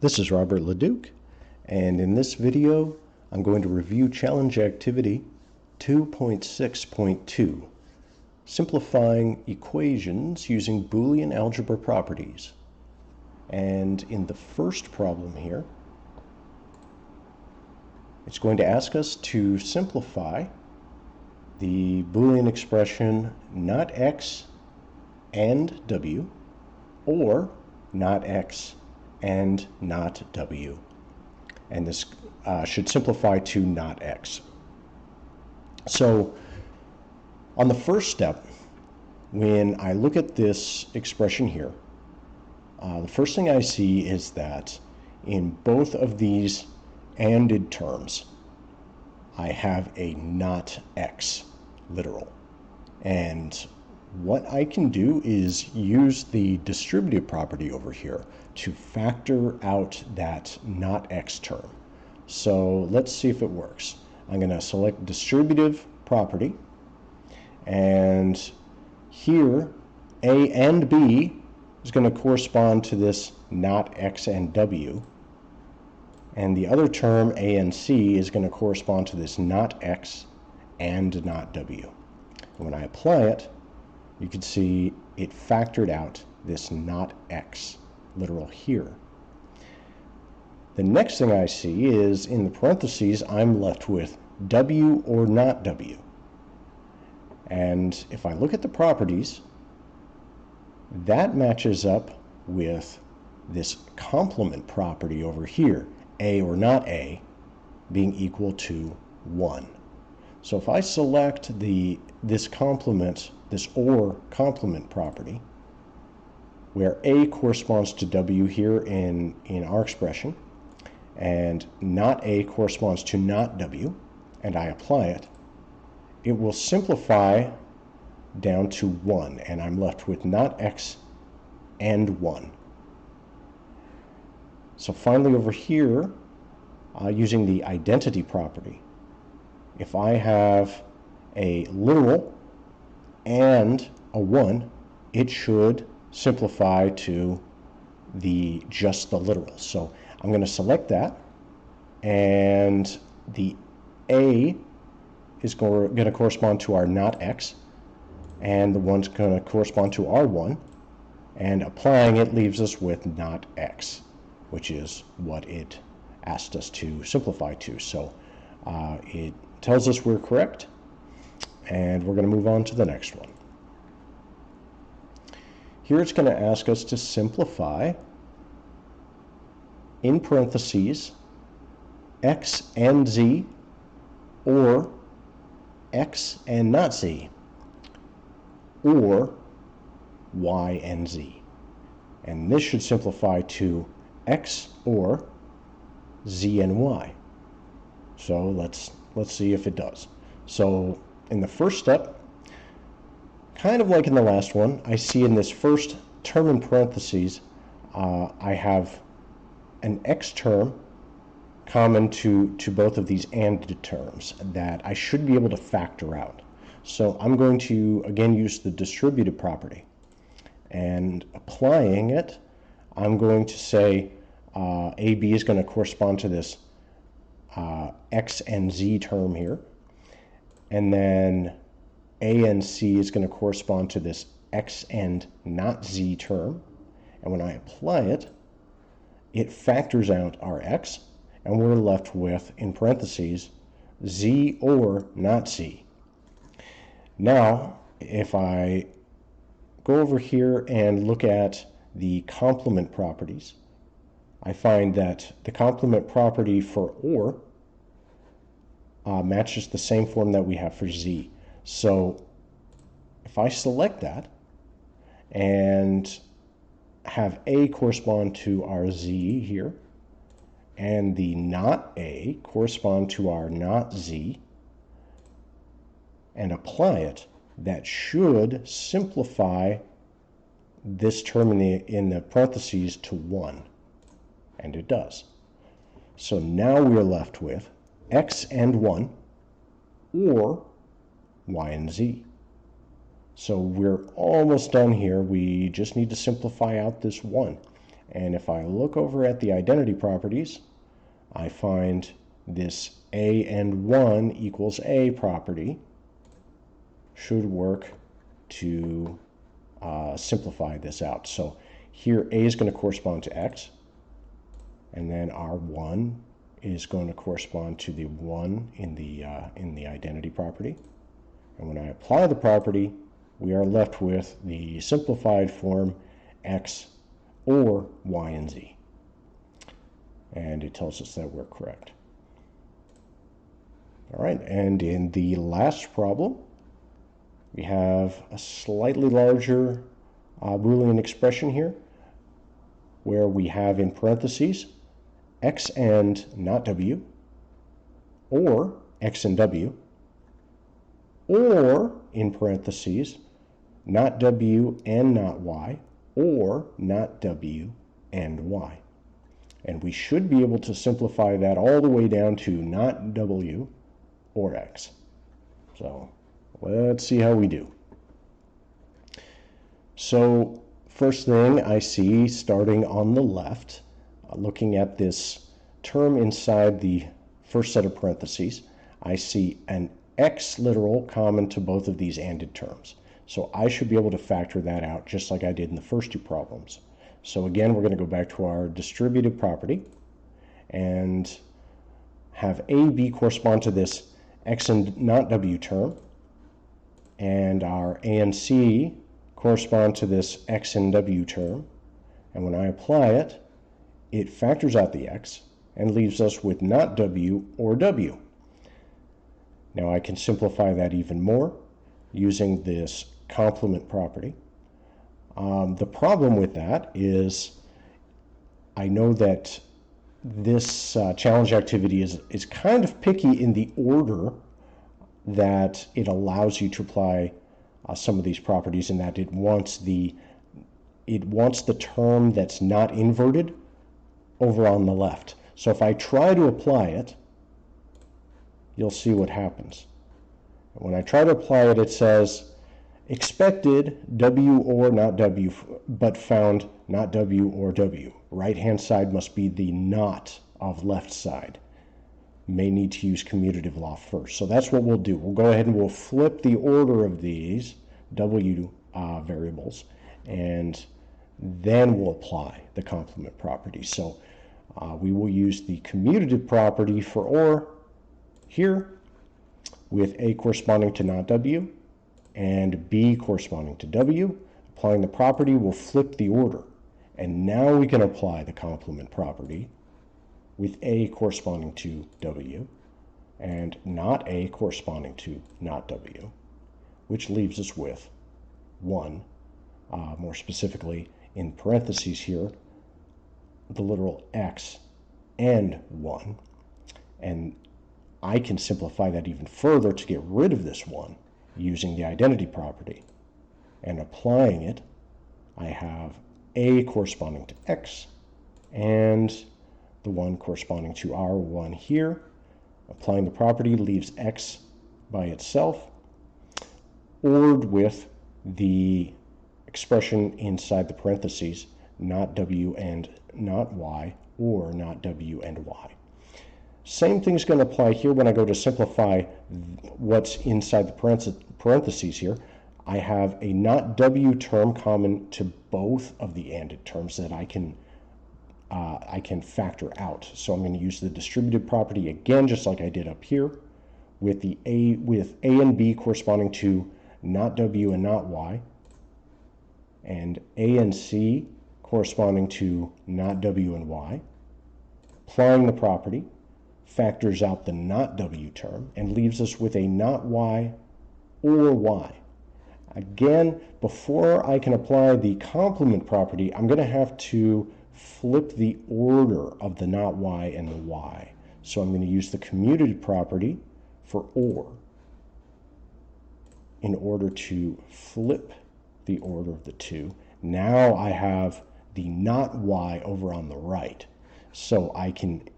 This is Robert Leduc, and in this video I'm going to review challenge activity 2.6.2, simplifying equations using Boolean algebra properties. And in the first problem here, it's going to ask us to simplify the Boolean expression not x and w, or not x and not w, and this should simplify to not x. So on the first step, when I look at this expression here, the first thing I see is that in both of these anded terms I have a not x literal, and what I can do is use the distributive property over here to factor out that not x term. So let's see if it works. I'm going to select distributive property, and here a and b is going to correspond to this not x and w, and the other term a and c is going to correspond to this not x and not w. And when I apply it, you can see it factored out this not x literal here. The next thing I see is in the parentheses I'm left with w or not w. And if I look at the properties, that matches up with this complement property over here, a or not a being equal to 1. So if I select this or complement property, where a corresponds to w here in our expression, and not a corresponds to not w, and I apply it, it will simplify down to 1, and I'm left with not x and 1. So finally over here, using the identity property, if I have a literal and a 1, it should simplify to just the literal. So I'm going to select that, and the a is going to correspond to our not x, and the 1's going to correspond to our 1, and applying it leaves us with not x, which is what it asked us to simplify to. So it tells us we're correct, and we're going to move on to the next one. Here it's going to ask us to simplify, in parentheses, x and z, or x and not z, or y and z. And this should simplify to x or z and y. So let's see if it does. So in the first step, kind of like in the last one, I see in this first term in parentheses, I have an x term common to both of these and terms that I should be able to factor out. So I'm going to again use the distributive property, and applying it, I'm going to say AB is going to correspond to this x and z term here, and then a and c is going to correspond to this x and not z term, and when I apply it, it factors out our x, and we're left with, in parentheses, z or not z. Now, if I go over here and look at the complement properties, I find that the complement property for or matches the same form that we have for z. So if I select that and have a correspond to our z here, and the not a correspond to our not z, and apply it, that should simplify this term in the parentheses to 1, and it does. So now we're left with x and 1, or y and z. So we're almost done here. We just need to simplify out this 1. And if I look over at the identity properties, I find this a and 1 equals a property should work to simplify this out. So here a is going to correspond to x, and then our 1 is going to correspond to the 1 in the identity property. And when I apply the property, we are left with the simplified form x or y and z. And it tells us that we're correct. All right, and in the last problem, we have a slightly larger Boolean expression here, where we have in parentheses x and not w, or x and w, or in parentheses not w and not y, or not w and y. And we should be able to simplify that all the way down to not w or x. So let's see how we do. So first thing I see, starting on the left, looking at this term inside the first set of parentheses, I see an x literal common to both of these ANDed terms. So I should be able to factor that out just like I did in the first two problems. So again, we're going to go back to our distributive property and have a, b correspond to this x and not w term, and our a and c correspond to this x and w term. And when I apply it, it factors out the x and leaves us with not w or w. Now I can simplify that even more using this complement property. The problem with that is I know that this challenge activity is kind of picky in the order that it allows you to apply some of these properties, in that it wants the term that's not inverted over on the left. So if I try to apply it, you'll see what happens. When I try to apply it, it says expected w or not w, but found not w or w. Right-hand side must be the not of left side. May need to use commutative law first. So that's what we'll do. We'll go ahead and we'll flip the order of these w variables, and then we'll apply the complement property. So we will use the commutative property for or here, with a corresponding to not w and b corresponding to w. Applying the property will flip the order, and now we can apply the complement property with a corresponding to w and not a corresponding to not w, which leaves us with 1. More specifically, in parentheses here, the literal x and 1. And I can simplify that even further to get rid of this 1 using the identity property. And applying it, I have a corresponding to x and the 1 corresponding to our 1 here. Applying the property leaves x by itself, ORed with the expression inside the parentheses, not w and not y, or not w and y. Same thing's going to apply here when I go to simplify what's inside the parentheses here. I have a not w term common to both of the ANDed terms that I can factor out. So I'm going to use the distributive property again, just like I did up here, with a and b corresponding to not w and not y, and a and c corresponding to not w and y. Applying the property factors out the not w term and leaves us with a not y or y. Again, before I can apply the complement property, I'm going to have to flip the order of the not y and the y. So I'm going to use the commutative property for or in order to flip the order of the two. Now I have the not y over on the right. So I can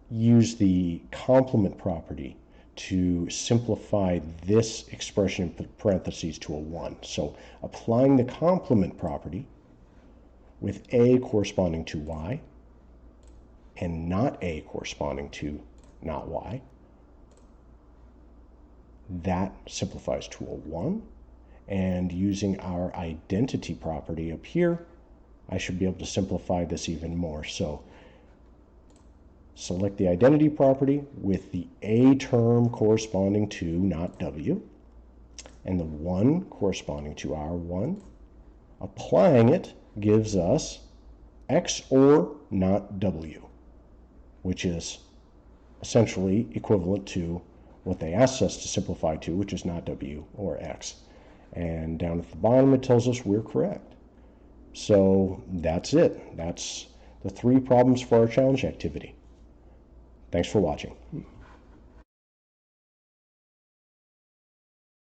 use the complement property to simplify this expression in parentheses to a 1. So applying the complement property with A corresponding to Y and not A corresponding to not Y. That simplifies to a 1. And using our identity property up here, I should be able to simplify this even more. So select the identity property with the A term corresponding to not W and the 1 corresponding to our 1. Applying it gives us X or not W, which is essentially equivalent to what they asked us to simplify to, which is not W or X. And down at the bottom, it tells us we're correct. So that's it. That's the 3 problems for our challenge activity. Thanks for watching.